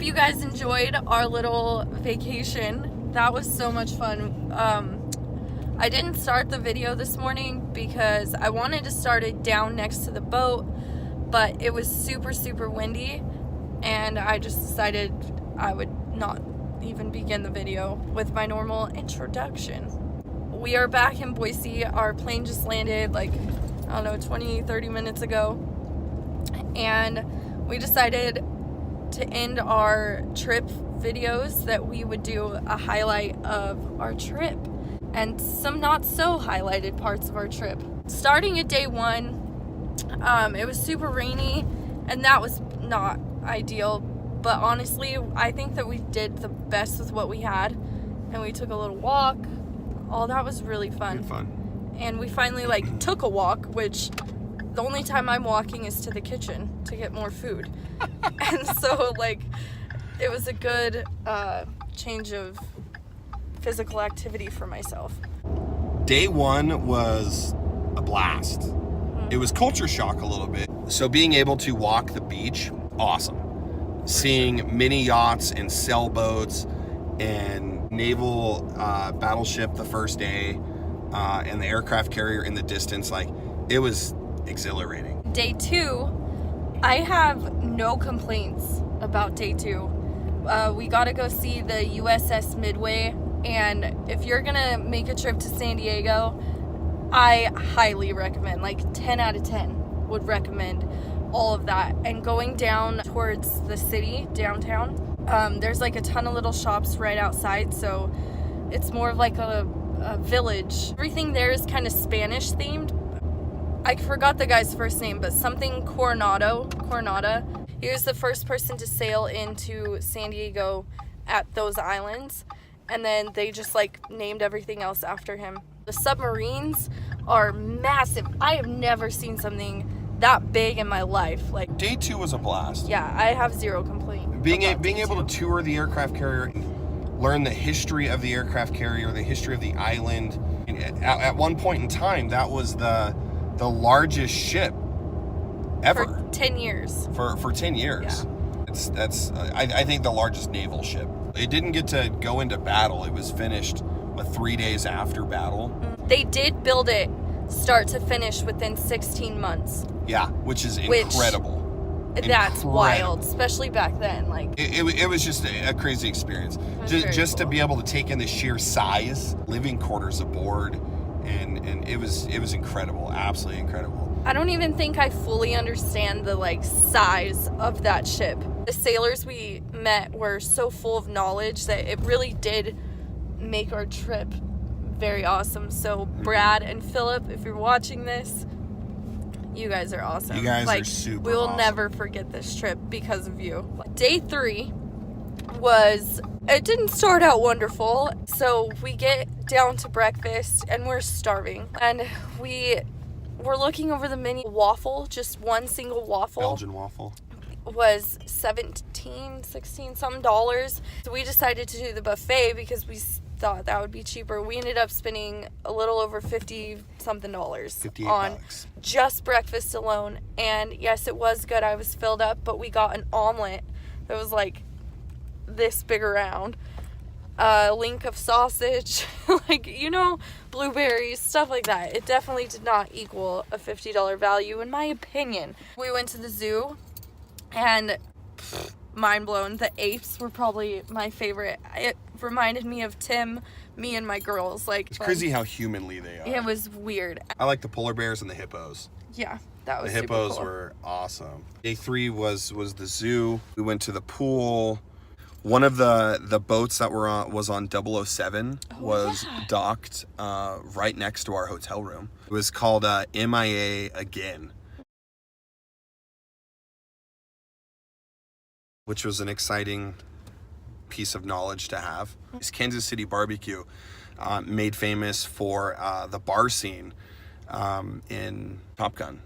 you guys enjoyed our little vacation. That was so much fun. I didn't start the video this morning because I wanted to start it down next to the boat, but it was super, super windy, and I just decided I would not even begin the video with my normal introduction. We are back in Boise. Our plane just landed like, I don't know, 20-30 minutes ago, and we decided to end our trip videos that we would do a highlight of our trip and some not so highlighted parts of our trip. Starting at day one, it was super rainy, and that was not ideal, but honestly I think that we did the best with what we had, and we took a little walk. All that was really fun. Good fun. And we finally took a walk, which the only time I'm walking is to the kitchen to get more food. And so it was a good change of physical activity for myself. Day one was a blast. Mm-hmm. It was culture shock a little bit. So being able to walk the beach, awesome. Seeing mini yachts and sailboats and naval battleship the first day, and the aircraft carrier in the distance, it was exhilarating. Day two, I have no complaints about day two. We got to go see the USS Midway, and if you're gonna make a trip to San Diego, I highly recommend, 10 out of 10 would recommend all of that. And going down towards the city, downtown, there's a ton of little shops right outside, so it's more of a village. Everything there is kind of Spanish themed. I forgot the guy's first name, but something Coronada. He was the first person to sail into San Diego at those islands, and then they just named everything else after him. The submarines are massive. I have never seen something that big in my life. Day two was a blast. Yeah, I have zero complaint. Being able to tour the aircraft carrier, learn the history of the aircraft carrier, the history of the island. At one point in time, that was the largest ship ever. For 10 years. For 10 years. Yeah. That's I think the largest naval ship. It didn't get to go into battle. It was finished 3 days after battle. They did build it start to finish within 16 months. Yeah, which is incredible. That's wild, especially back then. It was just a crazy experience. Just to be able to take in the sheer size, living quarters aboard, and it was incredible, absolutely incredible. I don't even think I fully understand the size of that ship. The sailors we met were so full of knowledge that it really did make our trip very awesome. So Brad and Philip, if you're watching this, you guys are awesome. You guys are super We will awesome. never forget this trip because of you. Day three it didn't start out wonderful. So we get down to breakfast and we're starving. And we were looking over the mini waffle, just one single waffle. Belgian waffle. Was $16 something. So we decided to do the buffet because we thought that would be cheaper. We ended up spending a little over $50 something on just breakfast alone. And yes, it was good. I was filled up, but we got an omelet that was this big around. A link of sausage, blueberries, stuff like that. It definitely did not equal a $50 value in my opinion. We went to the zoo, and mind blown. The apes were probably my favorite. It reminded me of Tim, me and my girls. It's crazy how humanly they are. It was weird. I like the polar bears and the hippos. Yeah, that was the hippos super cool. were awesome. Day three was the zoo. We went to the pool. One of the boats that was on 007 docked right next to our hotel room. It was called MIA Again, which was an exciting piece of knowledge to have. It's Kansas City Barbecue, made famous for the bar scene in Top Gun,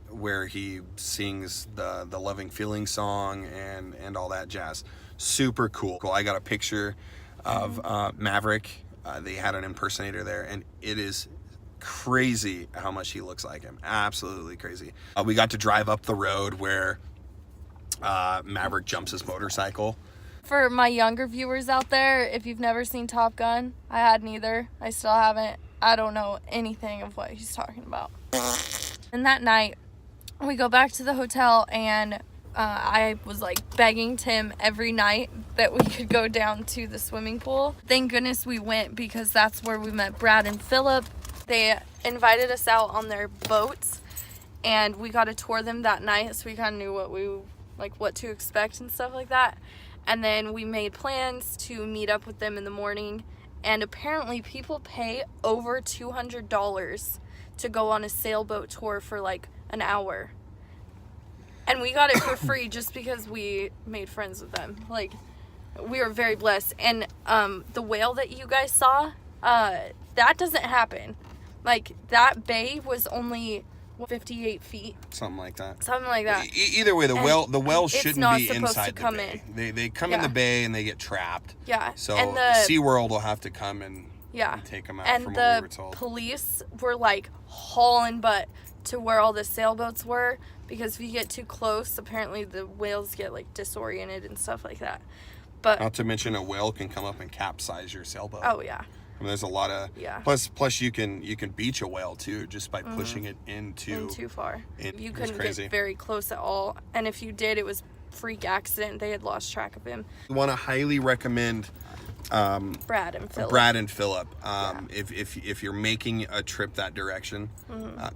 where he sings the Loving Feeling song and all that jazz. Super cool. I got a picture of Maverick. They had an impersonator there, and it is crazy how much he looks like him. Absolutely crazy. We got to drive up the road where Maverick jumps his motorcycle. For my younger viewers out there, if you've never seen Top Gun, I hadn't either. I still haven't. I don't know anything of what he's talking about. And that night, we go back to the hotel, and I was like begging Tim every night that we could go down to the swimming pool. Thank goodness we went, because that's where we met Brad and Philip. They invited us out on their boats, and we got to tour them that night, so we kind of knew what to expect and stuff like that. And then we made plans to meet up with them in the morning, and apparently people pay over $200 to go on a sailboat tour for like an hour. And we got it for free just because we made friends with them. Like, we were very blessed. And the whale that you guys saw, that doesn't happen. Like, that bay was only 58 feet. Something like that. Something like that. Either way, the whale shouldn't be inside the come bay. in. They come in the bay and they get trapped. Yeah. So and SeaWorld will have to come and take them out, and from what we were the told. police were like hauling butt to where all the sailboats were, because if you get too close, apparently the whales get like disoriented and stuff like that. But not to mention, a whale can come up and capsize your sailboat. Oh yeah. I mean, there's a lot of plus you can beach a whale too, just by pushing it in too far. You couldn't get very close at all, and if you did, it was freak accident. They had lost track of him. We want to highly recommend Brad and Philip. If you're making a trip that direction,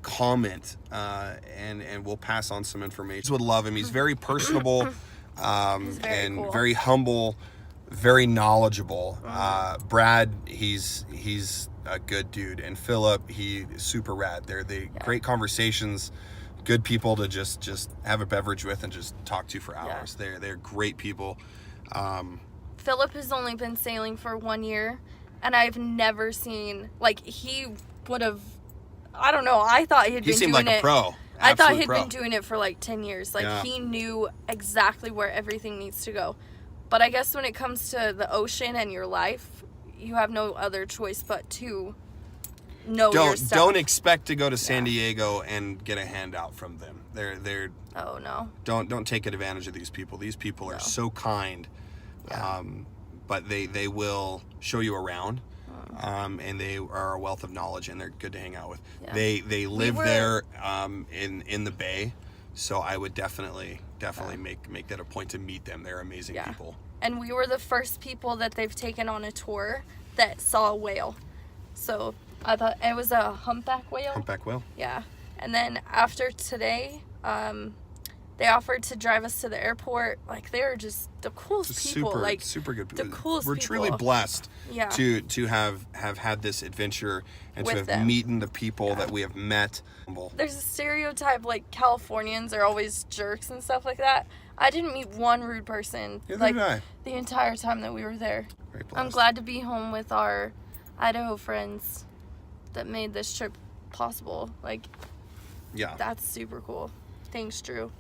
comment and we'll pass on some information. Would love him. He's very personable, and cool. very humble, very knowledgeable. Brad, he's a good dude, and Philip, he's super rad. They're great conversations, good people to just have a beverage with and just talk to for hours. They're great people. Philip has only been sailing for 1 year, and I've never seen, like, he would have, I don't know, I thought he'd been doing it. He seemed like a pro. I thought he'd been doing it for like 10 years. Like, he knew exactly where everything needs to go. But I guess when it comes to the ocean and your life, you have no other choice but to know your stuff. Don't expect to go to San Diego and get a handout from them. They're oh no. Don't take advantage of these people. These people are so kind. But they will show you around, and they are a wealth of knowledge, and they're good to hang out with. They live there in the bay, so I would definitely make that a point to meet them. They're amazing people. And we were the first people that they've taken on a tour that saw a whale. So I thought it was a humpback whale. Humpback whale. Yeah. And then after today, they offered to drive us to the airport. Like, they are just the coolest people. Like, super good people. The coolest We're people. truly blessed to have had this adventure and to have meeting the people that we have met. There's a stereotype, like, Californians are always jerks and stuff like that. I didn't meet one rude person the entire time that we were there. Very blessed. I'm glad to be home with our Idaho friends that made this trip possible. Like, that's super cool. Thanks, Drew.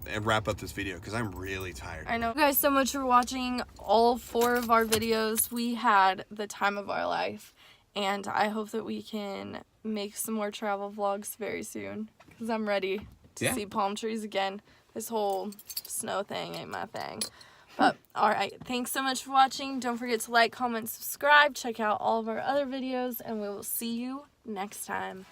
And wrap up this video because I'm really tired. I know. Thank you guys so much for watching all 4 of our videos. We had the time of our life, and I hope that we can make some more travel vlogs very soon, because I'm ready to see palm trees again. This whole snow thing ain't my thing. But alright, thanks so much for watching. Don't forget to like, comment, subscribe, check out all of our other videos, and we will see you next time.